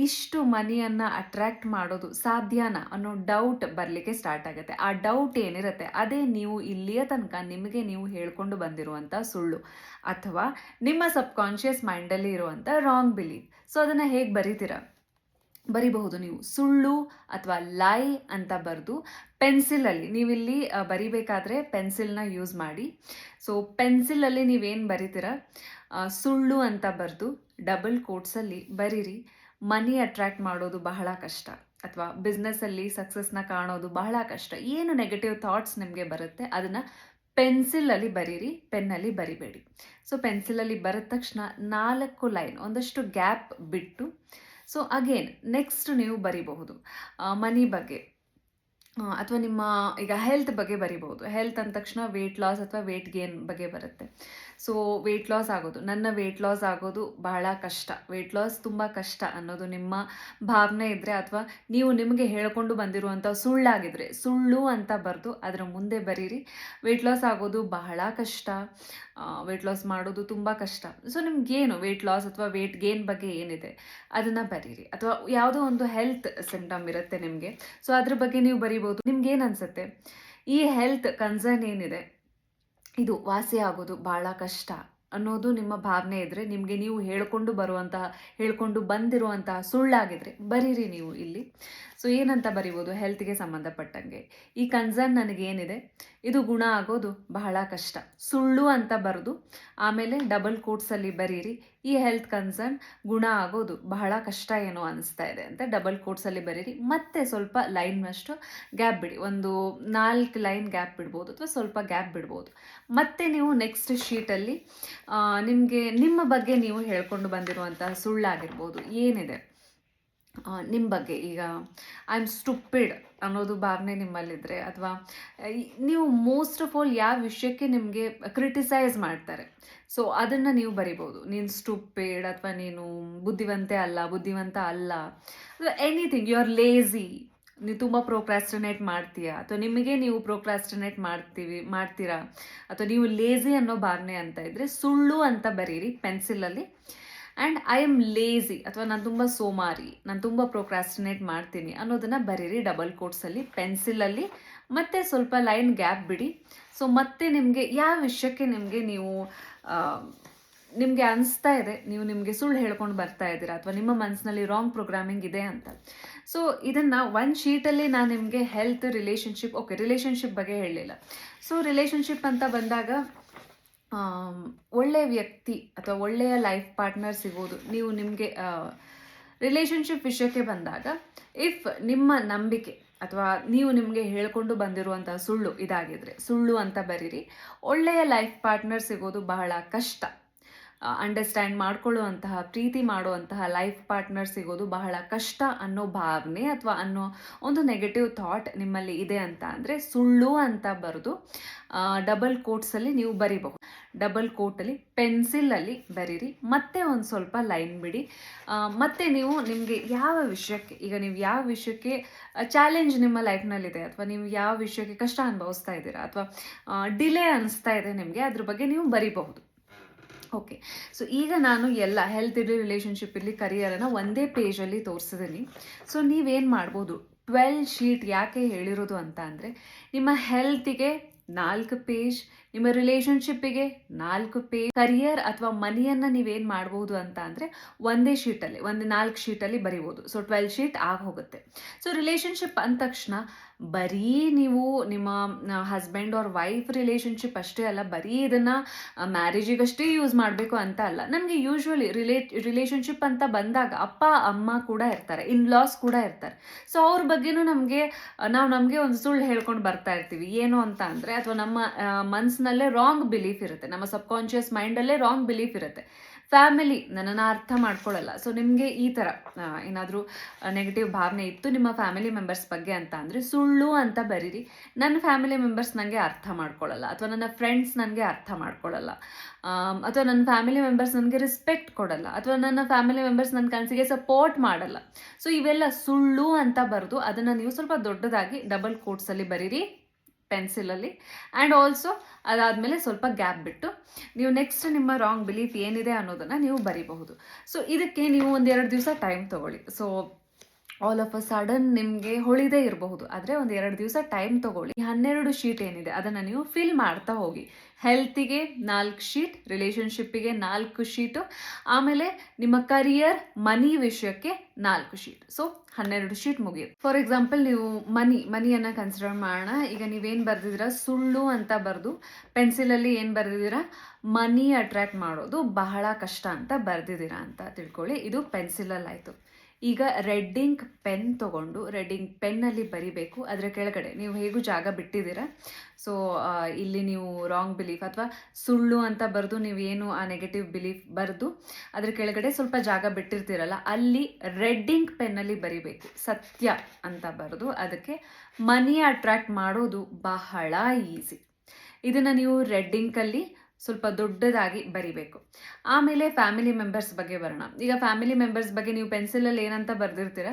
ಇಷ್ಟು ಮನಿಯನ್ನು ಅಟ್ರ್ಯಾಕ್ಟ್ ಮಾಡೋದು ಸಾಧ್ಯನಾ ಅನ್ನೋ ಡೌಟ್ ಬರಲಿಕ್ಕೆ ಸ್ಟಾರ್ಟ್ ಆಗುತ್ತೆ. ಆ ಡೌಟ್ ಏನಿರುತ್ತೆ ಅದೇ ನೀವು ಇಲ್ಲಿಯ ತನಕ ನಿಮಗೆ ನೀವು ಹೇಳ್ಕೊಂಡು ಬಂದಿರುವಂಥ ಸುಳ್ಳು ಅಥವಾ ನಿಮ್ಮ ಸಬ್ಕಾನ್ಷಿಯಸ್ ಮೈಂಡಲ್ಲಿ ಇರುವಂಥ ರಾಂಗ್ ಬಿಲೀಫ್. ಸೊ ಅದನ್ನು ಹೇಗೆ ಬರಿಬಹುದು ನೀವು? ಸುಳ್ಳು ಅಥವಾ ಲೈ ಅಂತ ಬರೆದು ಪೆನ್ಸಿಲಲ್ಲಿ, ನೀವಿಲ್ಲಿ ಬರಿಬೇಕಾದ್ರೆ ಪೆನ್ಸಿಲ್ನ ಯೂಸ್ ಮಾಡಿ. ಸೊ ಪೆನ್ಸಿಲಲ್ಲಿ ನೀವೇನು ಬರಿತೀರಾ, ಸುಳ್ಳು ಅಂತ ಬರೆದು ಡಬಲ್ ಕೋಟ್ಸಲ್ಲಿ ಬರೀರಿ, ಮನಿ ಅಟ್ರ್ಯಾಕ್ಟ್ ಮಾಡೋದು ಬಹಳ ಕಷ್ಟ ಅಥವಾ ಬಿಸ್ನೆಸ್ಸಲ್ಲಿ ಸಕ್ಸಸ್ನ ಕಾಣೋದು ಬಹಳ ಕಷ್ಟ. ಏನು ನೆಗೆಟಿವ್ ಥಾಟ್ಸ್ ನಿಮಗೆ ಬರುತ್ತೆ ಅದನ್ನು ಪೆನ್ಸಿಲಲ್ಲಿ ಬರೀರಿ, ಪೆನ್ನಲ್ಲಿ ಬರಿಬೇಡಿ. ಸೊ ಪೆನ್ಸಿಲಲ್ಲಿ ಬರೆದ ತಕ್ಷಣ 4 ಲೈನ್ ಒಂದಷ್ಟು ಗ್ಯಾಪ್ ಬಿಟ್ಟು, ಸೊ ಅಗೇನ್ ನೆಕ್ಸ್ಟ್ ನೀವು ಬರಿಬಹುದು ಮನಿ ಬಗ್ಗೆ ಅಥವಾ ನಿಮ್ಮ ಈಗ ಹೆಲ್ತ್ ಬಗ್ಗೆ ಬರಿಬಹುದು. ಹೆಲ್ತ್ ಅಂದ ತಕ್ಷಣ ವೆಯ್ಟ್ ಲಾಸ್ ಅಥವಾ ವೆಯ್ಟ್ ಗೇನ್ ಬಗ್ಗೆ ಬರುತ್ತೆ. ಸೊ ವೆಯ್ಟ್ ಲಾಸ್ ಆಗೋದು, ನನ್ನ ವೆಯ್ಟ್ ಲಾಸ್ ಆಗೋದು ಬಹಳ ಕಷ್ಟ, ವೆಯ್ಟ್ ಲಾಸ್ ತುಂಬ ಕಷ್ಟ ಅನ್ನೋದು ನಿಮ್ಮ ಭಾವನೆ ಇದ್ದರೆ ಅಥವಾ ನೀವು ನಿಮಗೆ ಹೇಳಿಕೊಂಡು ಬಂದಿರುವಂಥ ಸುಳ್ಳಾಗಿದ್ದರೆ ಸುಳ್ಳು ಅಂತ ಬರೆದು ಅದರ ಮುಂದೆ ಬರೀರಿ, ವೆಯ್ಟ್ ಲಾಸ್ ಆಗೋದು ಬಹಳ ಕಷ್ಟ, ವೆಯ್ಟ್ ಲಾಸ್ ಮಾಡೋದು ತುಂಬ ಕಷ್ಟ. ಸೊ ನಿಮ್ಗೇನು ವೆಯ್ಟ್ ಲಾಸ್ ಅಥವಾ ವೆಯ್ಟ್ ಗೇನ್ ಬಗ್ಗೆ ಏನಿದೆ ಅದನ್ನು ಬರೀರಿ. ಅಥವಾ ಯಾವುದೋ ಒಂದು ಹೆಲ್ತ್ ಸಿಂಪ್ಟಮ್ ಇರುತ್ತೆ ನಿಮಗೆ, ಸೊ ಅದ್ರ ಬಗ್ಗೆ ನೀವು ಬರಿಬೋದು. ನಿಮ್ಗೇನು ಅನಿಸುತ್ತೆ, ಈ ಹೆಲ್ತ್ ಕನ್ಸರ್ನ್ ಏನಿದೆ ಇದು ವಾಸಿ ಆಗೋದು ಭಾಳ ಕಷ್ಟ ಅನ್ನೋದು ನಿಮ್ಮ ಭಾವನೆ ಇದ್ದರೆ, ನಿಮಗೆ ನೀವು ಹೇಳ್ಕೊಂಡು ಬಂದಿರುವಂತಹ ಸುಳ್ಳಾಗಿದ್ದರೆ ಬರೀರಿ ನೀವು ಇಲ್ಲಿ. ಸೊ ಏನಂತ ಬರಿಬೋದು, ಹೆಲ್ತ್ಗೆ ಸಂಬಂಧಪಟ್ಟಂಗೆ ಈ ಕನ್ಸರ್ನ್ ನನಗೇನಿದೆ ಇದು ಗುಣ ಆಗೋದು ಬಹಳ ಕಷ್ಟ, ಸುಳ್ಳು ಅಂತ ಬರೆದು ಆಮೇಲೆ ಡಬಲ್ ಕೋಟ್ಸಲ್ಲಿ ಬರೀರಿ, ಈ ಹೆಲ್ತ್ ಕನ್ಸರ್ನ್ ಗುಣ ಆಗೋದು ಬಹಳ ಕಷ್ಟ ಏನೋ ಅನಿಸ್ತಾ ಇದೆ ಅಂತ ಡಬಲ್ ಕೋಟ್ಸಲ್ಲಿ ಬರೀರಿ. ಮತ್ತೆ ಸ್ವಲ್ಪ ಲೈನ್ನಷ್ಟು ಗ್ಯಾಪ್ ಬಿಡಿ, ಒಂದು 4 ಲೈನ್ ಗ್ಯಾಪ್ ಬಿಡ್ಬೋದು ಅಥವಾ ಸ್ವಲ್ಪ ಗ್ಯಾಪ್ ಬಿಡ್ಬೋದು. ಮತ್ತೆ ನೀವು ನೆಕ್ಸ್ಟ್ ಶೀಟಲ್ಲಿ ನಿಮ್ಮ ಬಗ್ಗೆ ನೀವು ಹೇಳ್ಕೊಂಡು ಬಂದಿರುವಂತಹ ಸುಳ್ಳಾಗಿರ್ಬೋದು ಏನಿದೆ ನಿಮ್ಮ ಬಗ್ಗೆ, ಈಗ ಐ ಆಮ್ ಸ್ಟುಪಿಡ್ ಅನ್ನೋದು ಭಾವನೆ ನಿಮ್ಮಲ್ಲಿದ್ದರೆ, ಅಥವಾ ನೀವು ಮೋಸ್ಟ್ ಆಫ್ ಆಲ್ ಯಾವ ವಿಷಯಕ್ಕೆ ನಿಮಗೆ ಕ್ರಿಟಿಸೈಸ್ ಮಾಡ್ತಾರೆ ಸೊ ಅದನ್ನು ನೀವು ಬರಿಬೋದು. ನೀನು ಸ್ಟುಪಿಡ್ ಅಥವಾ ನೀನು ಬುದ್ಧಿವಂತ ಅಲ್ಲ ಅಥವಾ ಎನಿಥಿಂಗ್, ಯು ಆರ್ ಲೇಝಿ, ನೀವು ತುಂಬ ಪ್ರೋಕ್ರಾಸ್ಟಿನೇಟ್ ಮಾಡ್ತೀಯಾ ಅಥವಾ ನಿಮಗೆ ನೀವು ಪ್ರೋಕ್ರಾಸ್ಟಿನೇಟ್ ಮಾಡ್ತೀರಾ ಅಥವಾ ನೀವು ಲೇಝಿ ಅನ್ನೋ ಭಾವನೆ ಅಂತ ಇದ್ದರೆ ಸುಳ್ಳು ಅಂತ ಬರೀರಿ ಪೆನ್ಸಿಲಲ್ಲಿ. ಆ್ಯಂಡ್ ಐ ಆಮ್ ಲೇಝಿ ಅಥವಾ ನಾನು ತುಂಬ ಸೋಮಾರಿ, ನಾನು ತುಂಬ ಪ್ರೋಕ್ರಾಸ್ಟಿನೇಟ್ ಮಾಡ್ತೀನಿ ಅನ್ನೋದನ್ನು ಬರೀರಿ ಡಬಲ್ ಕೋಟ್ಸಲ್ಲಿ ಪೆನ್ಸಿಲಲ್ಲಿ. ಮತ್ತೆ ಸ್ವಲ್ಪ ಲೈನ್ ಗ್ಯಾಪ್ ಬಿಡಿ. ಸೊ ಮತ್ತೆ ನಿಮಗೆ ಯಾವ ವಿಷಯಕ್ಕೆ ನಿಮಗೆ ಅನಿಸ್ತಾ ಇದೆ ನೀವು ನಿಮಗೆ ಸುಳ್ಳು ಹೇಳ್ಕೊಂಡು ಬರ್ತಾ ಇದ್ದೀರಾ ಅಥವಾ ನಿಮ್ಮ ಮನಸ್ಸಿನಲ್ಲಿ ರಾಂಗ್ ಪ್ರೋಗ್ರಾಮಿಂಗ್ ಇದೆ ಅಂತ. ಸೊ ಇದನ್ನು ಒಂದು ಶೀಟಲ್ಲಿ ನಾನು ನಿಮಗೆ ಹೆಲ್ತ್, ರಿಲೇಷನ್ಶಿಪ್ ಬಗ್ಗೆ ಹೇಳಲಿಲ್ಲ. ಸೊ ರಿಲೇಷನ್ಶಿಪ್ ಅಂತ ಬಂದಾಗ ಒಳ್ಳೆಯ ವ್ಯಕ್ತಿ ಅಥವಾ ಒಳ್ಳೆಯ ಲೈಫ್ ಪಾರ್ಟ್ನರ್ ಸಿಗೋದು, ನೀವು ನಿಮಗೆ ರಿಲೇಷನ್ಶಿಪ್ ವಿಷಯಕ್ಕೆ ಬಂದಾಗ ಇಫ್ ನಿಮ್ಮ ನಂಬಿಕೆ ಅಥವಾ ನೀವು ನಿಮಗೆ ಹೇಳ್ಕೊಂಡು ಬಂದಿರುವಂಥ ಸುಳ್ಳು ಇದಾಗಿದ್ರೆ ಸುಳ್ಳು ಅಂತ ಬರೀರಿ. ಒಳ್ಳೆಯ ಲೈಫ್ ಪಾರ್ಟ್ನರ್ ಸಿಗೋದು ಬಹಳ ಕಷ್ಟ, ಅಂಡರ್ಸ್ಟ್ಯಾಂಡ್ ಮಾಡ್ಕೊಳ್ಳುವಂತಹ, ಪ್ರೀತಿ ಮಾಡುವಂತಹ ಲೈಫ್ ಪಾರ್ಟ್ನರ್ ಸಿಗೋದು ಬಹಳ ಕಷ್ಟ ಅನ್ನೋ ಭಾವನೆ ಅಥವಾ ಅನ್ನೋ ಒಂದು ನೆಗೆಟಿವ್ ಥಾಟ್ ನಿಮ್ಮಲ್ಲಿ ಇದೆ ಅಂತ ಅಂದರೆ ಸುಳ್ಳು ಅಂತ ಬರೆದು ಡಬಲ್ ಕೋಟ್ಸಲ್ಲಿ ನೀವು ಬರಿಬಹುದು. ಡಬಲ್ ಕೋಟಲ್ಲಿ ಪೆನ್ಸಿಲಲ್ಲಿ ಬರೀರಿ, ಮತ್ತೆ ಒಂದು ಸ್ವಲ್ಪ ಲೈನ್ ಬಿಡಿ. ಮತ್ತೆ ನೀವು ನಿಮಗೆ ಯಾವ ವಿಷಯಕ್ಕೆ, ಈಗ ನೀವು ಯಾವ ವಿಷಯಕ್ಕೆ ಚಾಲೆಂಜ್ ನಿಮ್ಮ ಲೈಫ್ನಲ್ಲಿದೆ ಅಥವಾ ನೀವು ಯಾವ ವಿಷಯಕ್ಕೆ ಕಷ್ಟ ಅನುಭವಿಸ್ತಾ ಇದ್ದೀರಾ ಅಥವಾ ಡಿಲೇ ಅನಿಸ್ತಾ ಇದೆ ನಿಮಗೆ, ಅದ್ರ ಬಗ್ಗೆ ನೀವು ಬರಿಬಹುದು. ಓಕೆ, ಸೊ ಈಗ ನಾನು ಎಲ್ಲ ಹೆಲ್ತ್ ಇರಲಿ, ರಿಲೇಷನ್ಶಿಪ್ ಇರಲಿ, ಕರಿಯರನ್ನು ಒಂದೇ ಪೇಜಲ್ಲಿ ತೋರಿಸಿದ್ದೀನಿ. ಸೊ ನೀವೇನು ಮಾಡ್ಬೋದು, 12 ಶೀಟ್ ಯಾಕೆ ಹೇಳಿರೋದು ಅಂತ ಅಂದರೆ, ನಿಮ್ಮ ಹೆಲ್ತಿಗೆ 4 ಪೇಜ್, ನಿಮ್ಮ ರಿಲೇಷನ್ಶಿಪ್ಪಿಗೆ 4 ಪೇಜ್, ಕರಿಯರ್ ಅಥವಾ ಮನಿಯನ್ನು ನೀವೇನು ಮಾಡ್ಬೋದು ಅಂತ ಅಂದರೆ ಒಂದೇ ಶೀಟಲ್ಲಿ, 4 ಶೀಟಲ್ಲಿ ಬರಿಬೋದು. ಸೊ 12 ಶೀಟ್ ಆಗಿ ಹೋಗುತ್ತೆ. ಸೊ ರಿಲೇಷನ್ಶಿಪ್ ಅಂದ ತಕ್ಷಣ ಬರೀ ನೀವು ನಿಮ್ಮ ಹಸ್ಬೆಂಡ್ ಆರ್ ವೈಫ್ ರಿಲೇಷನ್ಶಿಪ್ ಅಷ್ಟೇ ಅಲ್ಲ, ಬರೀ ಇದನ್ನು ಮ್ಯಾರೇಜಿಗಷ್ಟೇ ಯೂಸ್ ಮಾಡಬೇಕು ಅಂತ ಅಲ್ಲ. ನಮಗೆ ಯೂಶ್ವಲಿ ರಿಲೇಷನ್ಶಿಪ್ ಅಂತ ಬಂದಾಗ ಅಪ್ಪ ಅಮ್ಮ ಕೂಡ ಇರ್ತಾರೆ, ಇನ್ಲಾಸ್ ಕೂಡ ಇರ್ತಾರೆ. ಸೊ ಅವ್ರ ಬಗ್ಗೆನೂ ನಮಗೆ ಒಂದು ಸುಳ್ಳು ಹೇಳ್ಕೊಂಡು ಬರ್ತಾ ಇರ್ತೀವಿ. ಏನು ಅಂತ ಅಂದರೆ, ಅಥವಾ ನಮ್ಮ ಮನಸ್ಸಿನಲ್ಲೇ ರಾಂಗ್ ಬಿಲೀಫ್ ಇರುತ್ತೆ, ನಮ್ಮ ಸಬ್ಕಾನ್ಷಿಯಸ್ ಮೈಂಡಲ್ಲೇ ರಾಂಗ್ ಬಿಲೀಫ್ ಇರುತ್ತೆ. ಫ್ಯಾಮಿಲಿ ನನ್ನನ್ನು ಅರ್ಥ ಮಾಡ್ಕೊಳ್ಳಲ್ಲ. ಸೊ ನಿಮಗೆ ಈ ಥರ ಏನಾದರೂ ನೆಗೆಟಿವ್ ಭಾವನೆ ಇತ್ತು ನಿಮ್ಮ ಫ್ಯಾಮಿಲಿ ಮೆಂಬರ್ಸ್ ಬಗ್ಗೆ ಅಂತ ಅಂದರೆ ಸುಳ್ಳು ಅಂತ ಬರೀರಿ. ನನ್ನ ಫ್ಯಾಮಿಲಿ ಮೆಂಬರ್ಸ್ ನನಗೆ ಅರ್ಥ ಮಾಡ್ಕೊಳ್ಳಲ್ಲ, ಅಥವಾ ನನ್ನ ಫ್ರೆಂಡ್ಸ್ ನನಗೆ ಅರ್ಥ ಮಾಡ್ಕೊಳ್ಳಲ್ಲ, ಅಥವಾ ನನ್ನ ಫ್ಯಾಮಿಲಿ ಮೆಂಬರ್ಸ್ ನನಗೆ ರೆಸ್ಪೆಕ್ಟ್ ಕೊಡಲ್ಲ, ಅಥವಾ ನನ್ನ ಫ್ಯಾಮಿಲಿ ಮೆಂಬರ್ಸ್ ನನ್ನ ಕನಸಿಗೆ ಸಪೋರ್ಟ್ ಮಾಡಲ್ಲ. ಸೊ ಇವೆಲ್ಲ ಸುಳ್ಳು ಅಂತ ಬರೆದು ಅದನ್ನು ನೀವು ಸ್ವಲ್ಪ ದೊಡ್ಡದಾಗಿ ಡಬಲ್ ಕೋಟ್ಸಲ್ಲಿ ಬರೀರಿ ಪೆನ್ಸಿಲಲ್ಲಿ. ಆ್ಯಂಡ್ ಆಲ್ಸೋ ಅದಾದಮೇಲೆ ಸ್ವಲ್ಪ ಗ್ಯಾಪ್ ಬಿಟ್ಟು ನೀವು ನೆಕ್ಸ್ಟ್ ನಿಮ್ಮ ರಾಂಗ್ ಬಿಲೀಫ್ ಏನಿದೆ ಅನ್ನೋದನ್ನು ನೀವು ಬರೀಬಹುದು. ಸೊ ಇದಕ್ಕೆ ನೀವು 1-2 ದಿವಸ ಟೈಮ್ ತೊಗೊಳ್ಳಿ. So all of a sudden ನಿಮಗೆ ಹೊಳಿದೇ ಇರಬಹುದು, ಆದರೆ 1-2 ದಿವಸ ಟೈಮ್ ತೊಗೊಳ್ಳಿ. 12 ಶೀಟ್ ಏನಿದೆ ಅದನ್ನು ನೀವು ಫಿಲ್ ಮಾಡ್ತಾ ಹೋಗಿ. ಹೆಲ್ತಿಗೆ 4 ಶೀಟ್, ರಿಲೇಷನ್ಶಿಪ್ಪಿಗೆ 4 ಶೀಟು, ಆಮೇಲೆ ನಿಮ್ಮ ಕರಿಯರ್, ಮನಿ ವಿಷಯಕ್ಕೆ 4 ಶೀಟ್. ಸೊ 12 ಶೀಟ್ ಮುಗಿಯುತ್ತೆ. ಫಾರ್ ಎಕ್ಸಾಂಪಲ್ ನೀವು ಮನಿಯನ್ನು ಕನ್ಸಿಡರ್ ಮಾಡೋಣ. ಈಗ ನೀವೇನು ಬರೆದಿದ್ದೀರಾ, ಸುಳ್ಳು ಅಂತ ಬರೆದು ಪೆನ್ಸಿಲಲ್ಲಿ ಏನು ಬರೆದಿದ್ದೀರಾ, ಮನಿ ಅಟ್ರ್ಯಾಕ್ಟ್ ಮಾಡೋದು ಬಹಳ ಕಷ್ಟ ಅಂತ ಬರೆದಿದ್ದೀರಾ ಅಂತ ತಿಳ್ಕೊಳ್ಳಿ. ಇದು ಪೆನ್ಸಿಲಲ್ಲಿ ಆಯಿತು. ಈಗ ರೆಡ್ ಇಂಕ್ ಪೆನ್ ತೊಗೊಂಡು ರೆಡ್ ಇಂಕ್ ಪೆನ್ನಲ್ಲಿ ಬರಿಬೇಕು. ಅದರ ಕೆಳಗಡೆ ನೀವು ಹೇಗೂ ಜಾಗ ಬಿಟ್ಟಿದ್ದೀರಾ. ಸೊ ಇಲ್ಲಿ ನೀವು ರಾಂಗ್ ಬಿಲೀಫ್ ಅಥವಾ ಸುಳ್ಳು ಅಂತ ಬರೆದು ನೀವೇನು ಆ ನೆಗೆಟಿವ್ ಬಿಲೀಫ್ ಬರೆದು ಅದ್ರ ಕೆಳಗಡೆ ಸ್ವಲ್ಪ ಜಾಗ ಬಿಟ್ಟಿರ್ತೀರಲ್ಲ, ಅಲ್ಲಿ ರೆಡ್ ಇಂಕ್ ಪೆನ್ನಲ್ಲಿ ಬರಿಬೇಕು. ಸತ್ಯ ಅಂತ ಬರೆದು ಅದಕ್ಕೆ ಮನಿ ಅಟ್ರ್ಯಾಕ್ಟ್ ಮಾಡೋದು ಬಹಳ ಈಸಿ. ಇದನ್ನು ನೀವು ರೆಡ್ ಇಂಕಲ್ಲಿ ಸ್ವಲ್ಪ ದೊಡ್ಡದಾಗಿ ಬರಿಬೇಕು. ಆಮೇಲೆ ಫ್ಯಾಮಿಲಿ ಮೆಂಬರ್ಸ್ ಬಗ್ಗೆ ಬರೋಣ. ಈಗ ಫ್ಯಾಮಿಲಿ ಮೆಂಬರ್ಸ್ ಬಗ್ಗೆ ನೀವು ಪೆನ್ಸಿಲಲ್ಲಿ ಏನಂತ ಬರೆದಿರ್ತೀರ,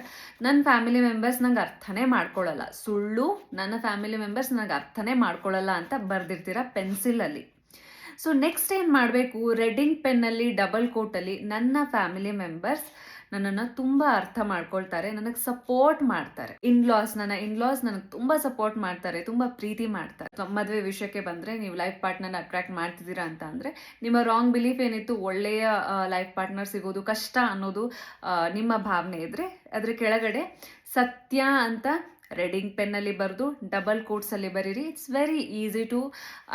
ನನ್ನ ಫ್ಯಾಮಿಲಿ ಮೆಂಬರ್ಸ್ ನಂಗೆ ಅರ್ಥನೇ ಮಾಡ್ಕೊಳ್ಳಲ್ಲ, ಸುಳ್ಳು, ನನ್ನ ಫ್ಯಾಮಿಲಿ ಮೆಂಬರ್ಸ್ ನನಗೆ ಅರ್ಥನೇ ಮಾಡ್ಕೊಳ್ಳಲ್ಲ ಅಂತ ಬರೆದಿರ್ತೀರ ಪೆನ್ಸಿಲಲ್ಲಿ. ಸೊ ನೆಕ್ಸ್ಟ್ ಏನು ಮಾಡಬೇಕು, ರೆಡ್ ಇಂಕ್ ಪೆನ್ನಲ್ಲಿ ಡಬಲ್ ಕೋಟಲ್ಲಿ ನನ್ನ ಫ್ಯಾಮಿಲಿ ಮೆಂಬರ್ಸ್ ನನ್ನನ್ನು ತುಂಬ ಅರ್ಥ ಮಾಡ್ಕೊಳ್ತಾರೆ, ನನಗೆ ಸಪೋರ್ಟ್ ಮಾಡ್ತಾರೆ. ನನ್ನ ಇನ್ಲಾಸ್ ನನಗೆ ತುಂಬ ಸಪೋರ್ಟ್ ಮಾಡ್ತಾರೆ, ತುಂಬ ಪ್ರೀತಿ ಮಾಡ್ತಾರೆ. ಮದುವೆ ವಿಷಯಕ್ಕೆ ಬಂದರೆ ನೀವು ಲೈಫ್ ಪಾರ್ಟ್ನರ್ನ ಅಟ್ರಾಕ್ಟ್ ಮಾಡ್ತಿದ್ದೀರಾ ಅಂತ ಅಂದರೆ ನಿಮ್ಮ ರಾಂಗ್ ಬಿಲೀಫ್ ಏನಿತ್ತು, ಒಳ್ಳೆಯ ಲೈಫ್ ಪಾರ್ಟ್ನರ್ ಸಿಗೋದು ಕಷ್ಟ ಅನ್ನೋದು ನಿಮ್ಮ ಭಾವನೆ ಇದ್ದರೆ ಅದರ ಕೆಳಗಡೆ ಸತ್ಯ ಅಂತ ರೆಡ್ ಇಂಕ್ ಪೆನ್ನಲ್ಲಿ ಬರೆದು ಡಬಲ್ ಕೋಟ್ಸಲ್ಲಿ ಬರೀರಿ. It's very easy to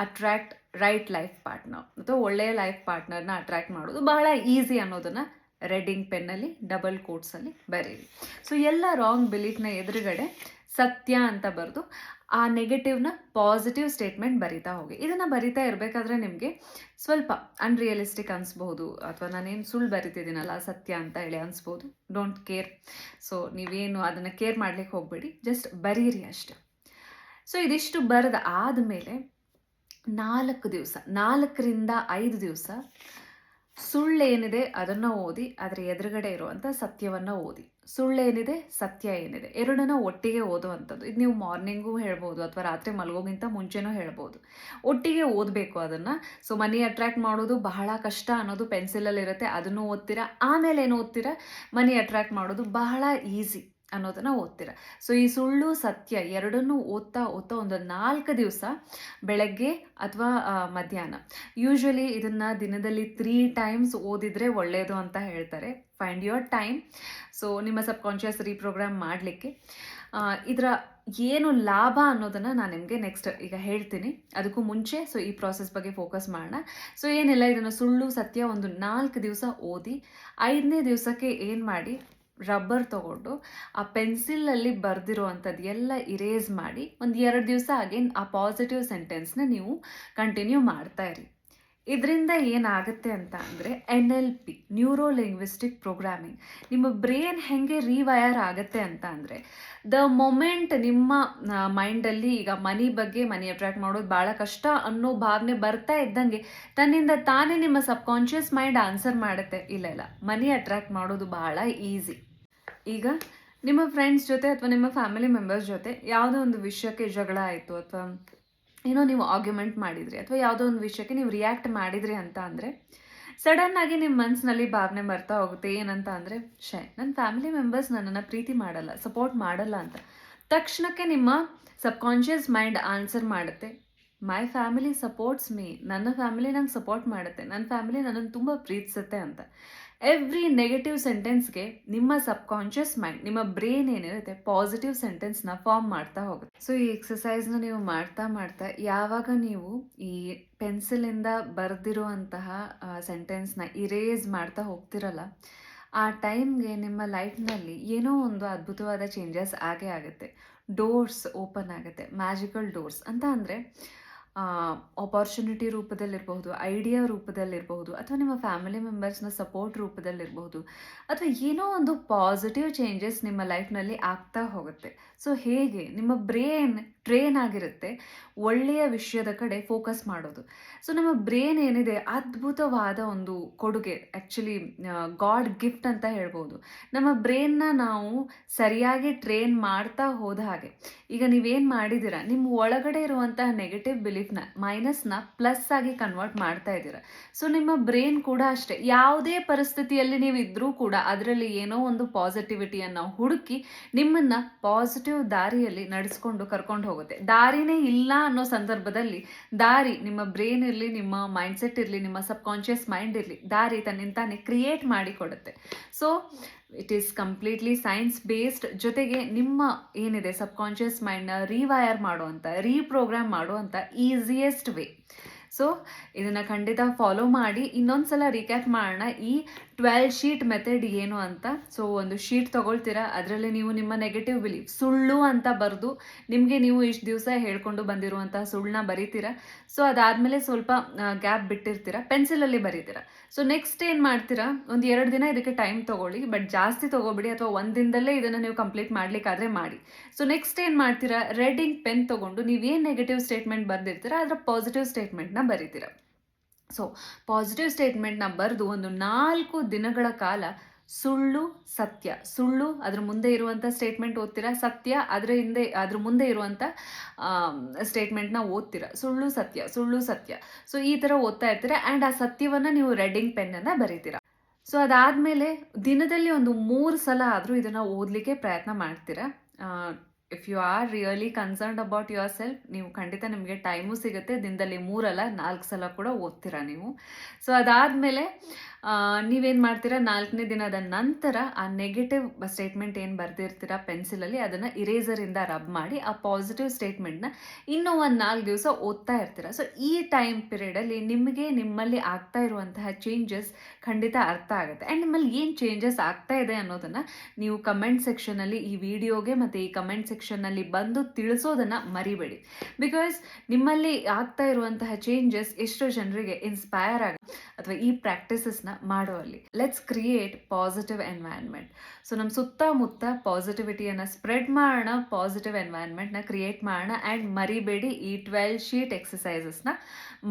attract right life partner, ಅಥವಾ ಒಳ್ಳೆಯ ಲೈಫ್ ಪಾರ್ಟ್ನರ್ನ ಅಟ್ರ್ಯಾಕ್ಟ್ ಮಾಡೋದು ಬಹಳ ಈಸಿ ಅನ್ನೋದನ್ನು ರೆಡ್ ಇಂಕ್ ಪೆನ್ನಲ್ಲಿ ಡಬಲ್ ಕೋಟ್ಸಲ್ಲಿ ಬರೀರಿ. ಸೊ ಎಲ್ಲ ರಾಂಗ್ ಬಿಲೀಫ್ನ ಎದುರುಗಡೆ ಸತ್ಯ ಅಂತ ಬರೆದು ಆ ನೆಗೆಟಿವ್ನ ಪಾಸಿಟಿವ್ ಸ್ಟೇಟ್ಮೆಂಟ್ ಬರಿತಾ ಹೋಗಿ. ಇದನ್ನು ಬರಿತಾ ಇರಬೇಕಾದ್ರೆ ನಿಮಗೆ ಸ್ವಲ್ಪ ಅನ್ರಿಯಲಿಸ್ಟಿಕ್ ಅನಿಸ್ಬಹುದು, ಅಥವಾ ನಾನೇನು ಸುಳ್ಳು ಬರಿತಿದ್ದೀನಲ್ಲ ಸತ್ಯ ಅಂತ ಹೇಳಿ ಅನಿಸ್ಬೋದು. Don't care. ಸೊ ನೀವೇನು ಅದನ್ನು ಕೇರ್ ಮಾಡಲಿಕ್ಕೆ ಹೋಗಬೇಡಿ, ಜಸ್ಟ್ ಬರೀರಿ ಅಷ್ಟೆ. ಸೊ ಇದಿಷ್ಟು ಬರೆದ ಆದಮೇಲೆ 4ರಿಂದ 5 ದಿವಸ ಸುಳ್ಳೇನಿದೆ ಅದನ್ನು ಓದಿ, ಅದರ ಎದುರುಗಡೆ ಇರುವಂಥ ಸತ್ಯವನ್ನು ಓದಿ. ಸುಳ್ಳೇನಿದೆ, ಸತ್ಯ ಏನಿದೆ, ಎರಡನ್ನ ಒಟ್ಟಿಗೆ ಓದುವಂಥದ್ದು. ಇದು ನೀವು ಮಾರ್ನಿಂಗೂ ಹೇಳ್ಬೋದು ಅಥವಾ ರಾತ್ರಿ ಮಲಗೋಗಿಂತ ಮುಂಚೆನೂ ಹೇಳ್ಬೋದು. ಒಟ್ಟಿಗೆ ಓದಬೇಕು ಅದನ್ನು. ಸೊ ಮನಿ ಅಟ್ರ್ಯಾಕ್ಟ್ ಮಾಡೋದು ಬಹಳ ಕಷ್ಟ ಅನ್ನೋದು ಪೆನ್ಸಿಲಲ್ಲಿರುತ್ತೆ, ಅದನ್ನು ಓದ್ತೀರಾ. ಆಮೇಲೆ ಏನು ಓದ್ತೀರಾ, ಮನಿ ಅಟ್ರ್ಯಾಕ್ಟ್ ಮಾಡೋದು ಬಹಳ ಈಸಿ ಅನ್ನೋದನ್ನು ಓದ್ತೀರ. ಸೊ ಈ ಸುಳ್ಳು ಸತ್ಯ ಎರಡನ್ನೂ ಓದ್ತಾ ಒಂದು 4 ದಿವಸ ಬೆಳಗ್ಗೆ ಅಥವಾ ಮಧ್ಯಾಹ್ನ, ಯೂಶ್ವಲಿ ಇದನ್ನು ದಿನದಲ್ಲಿ 3 ಟೈಮ್ಸ್ ಓದಿದರೆ ಒಳ್ಳೆಯದು ಅಂತ ಹೇಳ್ತಾರೆ. Find your time. ಸೊ ನಿಮ್ಮ ಸಬ್ಕಾನ್ಷಿಯಸ್ ರೀಪ್ರೋಗ್ರಾಮ್ ಮಾಡಲಿಕ್ಕೆ ಇದರ ಏನು ಲಾಭ ಅನ್ನೋದನ್ನು ನಾನು ನಿಮಗೆ ನೆಕ್ಸ್ಟ್ ಈಗ ಹೇಳ್ತೀನಿ. ಅದಕ್ಕೂ ಮುಂಚೆ ಸೊ ಈ ಪ್ರಾಸೆಸ್ ಬಗ್ಗೆ ಫೋಕಸ್ ಮಾಡೋಣ. ಸೊ ಏನಿಲ್ಲ, ಇದನ್ನು ಸುಳ್ಳು ಸತ್ಯ ಒಂದು 4 ದಿವಸ ಓದಿ 5ನೇ ದಿವಸಕ್ಕೆ ಏನು ಮಾಡಿ, ರಬ್ಬರ್ ತೊಗೊಂಡು ಆ ಪೆನ್ಸಿಲಲ್ಲಿ ಬರೆದಿರುವಂಥದ್ದು ಎಲ್ಲ ಇರೇಸ್ ಮಾಡಿ 1-2 ದಿವಸ ಅಗೇನ್ ಆ ಪಾಸಿಟಿವ್ ಸೆಂಟೆನ್ಸ್ನ ನೀವು ಕಂಟಿನ್ಯೂ ಮಾಡ್ತಾ ಇರಿ. ಇದರಿಂದ ಏನಾಗುತ್ತೆ ಅಂತ ಅಂದರೆ NLP, ನ್ಯೂರೋ ಲಿಂಗ್ವಿಸ್ಟಿಕ್ ಪ್ರೋಗ್ರಾಮಿಂಗ್, ನಿಮ್ಮ ಬ್ರೇನ್ ಹೆಂಗೆ ರೀವಯರ್ ಆಗುತ್ತೆ ಅಂತ ಅಂದರೆ, ದ ಮೊಮೆಂಟ್ ನಿಮ್ಮ ಮೈಂಡಲ್ಲಿ ಈಗ ಮನಿ ಬಗ್ಗೆ, ಮನಿ ಅಟ್ರಾಕ್ಟ್ ಮಾಡೋದು ಭಾಳ ಕಷ್ಟ ಅನ್ನೋ ಭಾವನೆ ಬರ್ತಾ ಇದ್ದಂಗೆ ತನ್ನಿಂದ ತಾನೇ ನಿಮ್ಮ ಸಬ್ಕಾನ್ಷಿಯಸ್ ಮೈಂಡ್ ಆನ್ಸರ್ ಮಾಡುತ್ತೆ, ಇಲ್ಲ ಮನಿ ಅಟ್ರಾಕ್ಟ್ ಮಾಡೋದು ಭಾಳ ಈಸಿ. ಈಗ ನಿಮ್ಮ ಫ್ರೆಂಡ್ಸ್ ಜೊತೆ ಅಥವಾ ನಿಮ್ಮ ಫ್ಯಾಮಿಲಿ ಮೆಂಬರ್ಸ್ ಜೊತೆ ಯಾವುದೋ ಒಂದು ವಿಷಯಕ್ಕೆ ಜಗಳ ಆಯಿತು, ಅಥವಾ ಏನೋ ನೀವು ಆರ್ಗ್ಯುಮೆಂಟ್ ಮಾಡಿದ್ರಿ, ಅಥವಾ ಯಾವುದೋ ಒಂದು ವಿಷಯಕ್ಕೆ ನೀವು ರಿಯಾಕ್ಟ್ ಮಾಡಿದ್ರಿ ಅಂತ ಅಂದರೆ ಸಡನ್ನಾಗಿ ನಿಮ್ಮ ಮನಸ್ಸಿನಲ್ಲಿ ಭಾವನೆ ಬರ್ತಾ ಹೋಗುತ್ತೆ. ಏನಂತ ಅಂದರೆ, ನನ್ನ ಫ್ಯಾಮಿಲಿ ಮೆಂಬರ್ಸ್ ನನ್ನನ್ನು ಪ್ರೀತಿ ಮಾಡಲ್ಲ, ಸಪೋರ್ಟ್ ಮಾಡಲ್ಲ ಅಂತ. ತಕ್ಷಣಕ್ಕೆ ನಿಮ್ಮ ಸಬ್ಕಾನ್ಷಿಯಸ್ ಮೈಂಡ್ ಆನ್ಸರ್ ಮಾಡುತ್ತೆ, ಮೈ ಫ್ಯಾಮಿಲಿ ಸಪೋರ್ಟ್ಸ್ ಮೀ, ನನ್ನ ಫ್ಯಾಮಿಲಿ ನಂಗೆ ಸಪೋರ್ಟ್ ಮಾಡುತ್ತೆ, ನನ್ನ ಫ್ಯಾಮಿಲಿ ನನ್ನನ್ನು ತುಂಬ ಪ್ರೀತಿಸುತ್ತೆ ಅಂತ. ಎವ್ರಿ ನೆಗೆಟಿವ್ ಸೆಂಟೆನ್ಸ್ಗೆ ನಿಮ್ಮ ಸಬ್ಕಾನ್ಷಿಯಸ್ ಮೈಂಡ್, ನಿಮ್ಮ ಬ್ರೇನ್ ಏನಿರುತ್ತೆ, ಪಾಸಿಟಿವ್ ಸೆಂಟೆನ್ಸ್ನ ಫಾರ್ಮ್ ಮಾಡ್ತಾ ಹೋಗುತ್ತೆ. ಸೊ ಈ ಎಕ್ಸಸೈಸ್ನ ನೀವು ಮಾಡ್ತಾ ಮಾಡ್ತಾ ಯಾವಾಗ ನೀವು ಈ ಪೆನ್ಸಿಲಿಂದ ಬರೆದಿರುವಂತಹ ಸೆಂಟೆನ್ಸ್ನ ಇರೇಸ್ ಮಾಡ್ತಾ ಹೋಗ್ತಿರಲ್ಲ, ಆ ಟೈಮ್ಗೆ ನಿಮ್ಮ ಲೈಫ್ನಲ್ಲಿ ಏನೋ ಒಂದು ಅದ್ಭುತವಾದ ಚೇಂಜಸ್ ಆಗೇ ಆಗುತ್ತೆ. ಡೋರ್ಸ್ ಓಪನ್ ಆಗುತ್ತೆ, ಮ್ಯಾಜಿಕಲ್ ಡೋರ್ಸ್ ಅಂತ ಅಂದರೆ ಆಪರ್ಚುನಿಟಿ ರೂಪದಲ್ಲಿರಬಹುದು, ಐಡಿಯಾ ರೂಪದಲ್ಲಿರಬಹುದು, ಅಥವಾ ನಿಮ್ಮ ಫ್ಯಾಮಿಲಿ ಮೆಂಬರ್ಸ್ನ ಸಪೋರ್ಟ್ ರೂಪದಲ್ಲಿರಬಹುದು, ಅಥವಾ ಏನೋ ಒಂದು ಪಾಸಿಟಿವ್ ಚೇಂಜಸ್ ನಿಮ್ಮ ಲೈಫ್ನಲ್ಲಿ ಆಗ್ತಾ ಹೋಗುತ್ತೆ. ಸೊ ಹೇಗೆ ನಿಮ್ಮ ಬ್ರೇನ್ ಟ್ರೈನ್ ಆಗಿರುತ್ತೆ ಒಳ್ಳೆಯ ವಿಷಯದ ಕಡೆ ಫೋಕಸ್ ಮಾಡೋದು. ಸೊ ನಮ್ಮ ಬ್ರೇನ್ ಏನಿದೆ ಅದ್ಭುತವಾದ ಒಂದು ಕೊಡುಗೆ, ಆ್ಯಕ್ಚುಲಿ ಗಾಡ್ ಗಿಫ್ಟ್ ಅಂತ ಹೇಳ್ಬೋದು. ನಮ್ಮ ಬ್ರೇನ್ನ ನಾವು ಸರಿಯಾಗಿ ಟ್ರೈನ್ ಮಾಡ್ತಾ ಹೋದ ಹಾಗೆ, ಈಗ ನೀವೇನು ಮಾಡಿದ್ದೀರಾ, ನಿಮ್ಮ ಒಳಗಡೆ ಇರುವಂತಹ ನೆಗೆಟಿವ್ ಬಿಲೀಫ್ನ, ಮೈನಸ್ನ ಪ್ಲಸ್ ಆಗಿ ಕನ್ವರ್ಟ್ ಮಾಡ್ತಾ ಇದ್ದೀರಾ. ಸೊ ನಿಮ್ಮ ಬ್ರೇನ್ ಕೂಡ ಅಷ್ಟೇ, ಯಾವುದೇ ಪರಿಸ್ಥಿತಿಯಲ್ಲಿ ನೀವು ಇದ್ರೂ ಕೂಡ ಅದರಲ್ಲಿ ಏನೋ ಒಂದು ಪಾಸಿಟಿವಿಟಿಯನ್ನು ಹುಡುಕಿ ನಿಮ್ಮನ್ನು ಪಾಸಿಟಿವ್ ದಾರಿಯಲ್ಲಿ ನಡೆಸ್ಕೊಂಡು ಕರ್ಕೊಂಡು ಹೋಗುತ್ತೆ. ದಾರಿನೇ ಇಲ್ಲ ಅನ್ನೋ ಸಂದರ್ಭದಲ್ಲಿ ದಾರಿ ನಿಮ್ಮ ಬ್ರೇನ್ ಇರಲಿ, ನಿಮ್ಮ ಮೈಂಡ್ಸೆಟ್ ಇರಲಿ, ನಿಮ್ಮ ಸಬ್ಕಾನ್ಷಿಯಸ್ ಮೈಂಡ್ ಇರಲಿ, ದಾರಿ ತನ್ನಿಂತಾನೆ ಕ್ರಿಯೇಟ್ ಮಾಡಿ ಕೊಡುತ್ತೆ. So it is completely science based. ಜೊತೆಗೆ ನಿಮ್ಮ ಏನಿದೆ ಸಬ್ಕಾನ್ಷಿಯಸ್ ಮೈಂಡ್ನ ರೀವೈರ್ ಮಾಡುವಂಥ, ರೀಪ್ರೋಗ್ರಾಮ್ ಮಾಡುವಂಥ ಈಸಿಯೆಸ್ಟ್ ವೇ. ಸೊ ಇದನ್ನು ಖಂಡಿತ ಫಾಲೋ ಮಾಡಿ. ಇನ್ನೊಂದು ಸಲ ರೀಕ್ಯಾಪ್ ಮಾಡೋಣ, ಈ 12 ಶೀಟ್ ಮೆಥಡ್ ಏನು ಅಂತ. ಸೊ ಒಂದು ಶೀಟ್ ತೊಗೊಳ್ತೀರಾ, ಅದರಲ್ಲಿ ನೀವು ನಿಮ್ಮ ನೆಗೆಟಿವ್ ಬಿಲೀಫ್, ಸುಳ್ಳು ಅಂತ ಬರೆದು ನಿಮಗೆ ನೀವು ಇಷ್ಟು ದಿವಸ ಹೇಳ್ಕೊಂಡು ಬಂದಿರುವಂಥ ಸುಳ್ಳನ್ನ ಬರೀತೀರಾ. ಸೊ ಅದಾದಮೇಲೆ ಸ್ವಲ್ಪ ಗ್ಯಾಪ್ ಬಿಟ್ಟಿರ್ತೀರ, ಪೆನ್ಸಿಲಲ್ಲಿ ಬರೀತೀರಾ. ಸೊ ನೆಕ್ಸ್ಟ್ ಏನು ಮಾಡ್ತೀರಾ, ಒಂದು 2 ದಿನ ಇದಕ್ಕೆ ಟೈಮ್ ತೊಗೊಳ್ಳಿ, ಬಟ್ ಜಾಸ್ತಿ ತೊಗೊಬಿಡಿ, ಅಥವಾ ಒಂದು ದಿನದಲ್ಲೇ ಇದನ್ನು ನೀವು ಕಂಪ್ಲೀಟ್ ಮಾಡಲಿಕ್ಕಾದರೆ ಮಾಡಿ. ಸೊ ನೆಕ್ಸ್ಟ್ ಏನು ಮಾಡ್ತೀರಾ, ರೆಡ್ ಇಂಕ್ ಪೆನ್ ತೊಗೊಂಡು ನೀವೇನು ನೆಗೆಟಿವ್ ಸ್ಟೇಟ್ಮೆಂಟ್ ಬರೆದಿರ್ತೀರ ಅದರ ಪಾಸಿಟಿವ್ ಸ್ಟೇಟ್ಮೆಂಟ್ನ ಬರೀತೀರ. ಸೊ ಪಾಸಿಟಿವ್ ಸ್ಟೇಟ್ಮೆಂಟ್ನ ಬರೆದು ಒಂದು 4 ದಿನಗಳ ಕಾಲ ಸುಳ್ಳು ಸತ್ಯ, ಸುಳ್ಳು ಅದ್ರ ಮುಂದೆ ಇರುವಂಥ ಸ್ಟೇಟ್ಮೆಂಟ್ ಓದ್ತೀರಾ, ಸತ್ಯ ಅದ್ರ ಮುಂದೆ ಇರುವಂಥ ಸ್ಟೇಟ್ಮೆಂಟ್ನ ಓದ್ತೀರಾ, ಸುಳ್ಳು ಸತ್ಯ, ಸುಳ್ಳು ಸತ್ಯ. ಸೊ ಈ ಥರ ಓದ್ತಾ ಇರ್ತೀರಾ, ಆ್ಯಂಡ್ ಆ ಸತ್ಯವನ್ನು ನೀವು ರೆಡ್ಡಿಂಗ್ ಪೆನ್ನನ್ನು ಬರೀತೀರಾ. ಸೊ ಅದಾದಮೇಲೆ ದಿನದಲ್ಲಿ ಒಂದು 3 ಸಲ ಆದರೂ ಇದನ್ನು ಓದಲಿಕ್ಕೆ ಪ್ರಯತ್ನ ಮಾಡ್ತೀರಾ. If you are really concerned about yourself, ನೀವು ಖಂಡಿತ ನಿಮಗೆ ಟೈಮು ಸಿಗುತ್ತೆ, ದಿನದಲ್ಲಿ 3 ಅಲ್ಲ 4 ಸಲ ಕೂಡ ಓದ್ತೀರಾ ನೀವು. ಸೊ ಅದಾದಮೇಲೆ ನೀವೇನು ಮಾಡ್ತೀರಾ, 4ನೇ ದಿನದ ನಂತರ ಆ ನೆಗೆಟಿವ್ ಸ್ಟೇಟ್ಮೆಂಟ್ ಏನು ಬರೆದಿರ್ತೀರಾ ಪೆನ್ಸಿಲಲ್ಲಿ, ಅದನ್ನು ಇರೇಸರಿಂದ ರಬ್ ಮಾಡಿ ಆ ಪಾಸಿಟಿವ್ ಸ್ಟೇಟ್ಮೆಂಟ್ನ ಇನ್ನೂ ಒಂದು 4 ದಿವಸ ಓದ್ತಾ ಇರ್ತೀರ. ಸೊ ಈ ಟೈಮ್ ಪೀರಿಯಡಲ್ಲಿ ನಿಮಗೆ ನಿಮ್ಮಲ್ಲಿ ಆಗ್ತಾ ಇರುವಂತಹ ಚೇಂಜಸ್ ಖಂಡಿತ ಅರ್ಥ ಆಗುತ್ತೆ. ಆ್ಯಂಡ್ ನಿಮ್ಮಲ್ಲಿ ಏನು ಚೇಂಜಸ್ ಆಗ್ತಾ ಇದೆ ಅನ್ನೋದನ್ನು ನೀವು ಕಮೆಂಟ್ ಸೆಕ್ಷನಲ್ಲಿ, ಈ ವಿಡಿಯೋಗೆ ಮತ್ತು ಈ ಕಮೆಂಟ್ ಸೆಕ್ಷನ್ನಲ್ಲಿ ಬಂದು ತಿಳಿಸೋದನ್ನು ಮರಿಬೇಡಿ. ಬಿಕಾಸ್ ನಿಮ್ಮಲ್ಲಿ ಆಗ್ತಾ ಇರುವಂತಹ ಚೇಂಜಸ್ ಎಷ್ಟೋ ಜನರಿಗೆ ಇನ್ಸ್ಪೈರ್ ಆಗ, ಅಥವಾ ಈ ಪ್ರಾಕ್ಟೀಸಸ್ನ ಮಾಡುವಲ್ಲಿ. Let's create positive environment. So ನಮ್ಮ ಸುತ್ತಮುತ್ತ ಪಾಸಿಟಿವಿಟಿಯನ್ನು ಸ್ಪ್ರೆಡ್ ಮಾಡೋಣ, ಪಾಸಿಟಿವ್ ಎನ್ವೈರನ್ಮೆಂಟ್ನ ಕ್ರಿಯೇಟ್ ಮಾಡೋಣ. ಆ್ಯಂಡ್ ಮರಿಬೇಡಿ ಈ 12 ಶೀಟ್ ಎಕ್ಸಸೈಸಸ್ನ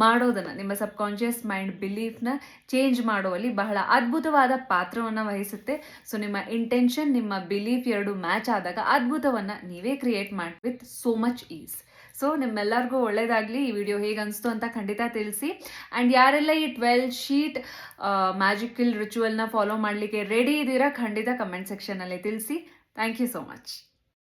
ಮಾಡೋದನ್ನು. ನಿಮ್ಮ ಸಬ್ಕಾನ್ಷಿಯಸ್ ಮೈಂಡ್ ಬಿಲೀಫ್ನ ಚೇಂಜ್ ಮಾಡುವಲ್ಲಿ ಬಹಳ ಅದ್ಭುತವಾದ ಪಾತ್ರವನ್ನು ವಹಿಸುತ್ತೆ. ಸೊ ನಿಮ್ಮ ಇಂಟೆನ್ಷನ್, ನಿಮ್ಮ ಬಿಲೀಫ್ ಎರಡು ಮ್ಯಾಚ್ ಆದಾಗ ಅದ್ಭುತವನ್ನು ನೀವೇ ಕ್ರಿಯೇಟ್ ಮಾಡಿ with so much is. So ನಿಮ್ಮೆಲ್ಲರಿಗೂ ಒಳ್ಳೆಯದಾಗಲಿ. ಈ ವಿಡಿಯೋ ಹೇಗೆ ಅನಿಸ್ತು ಅಂತ ಖಂಡಿತ ತಿಳಿಸಿ. ಆ್ಯಂಡ್ ಯಾರೆಲ್ಲ ಈ 12 ಶೀಟ್ ಮ್ಯಾಜಿಕಲ್ ರಿಚುವಲ್ನ ಫಾಲೋ ಮಾಡಲಿಕ್ಕೆ ರೆಡಿ ಇದ್ದೀರಾ, ಖಂಡಿತ ಕಮೆಂಟ್ ಸೆಕ್ಷನಲ್ಲಿ ತಿಳಿಸಿ. Thank you so much.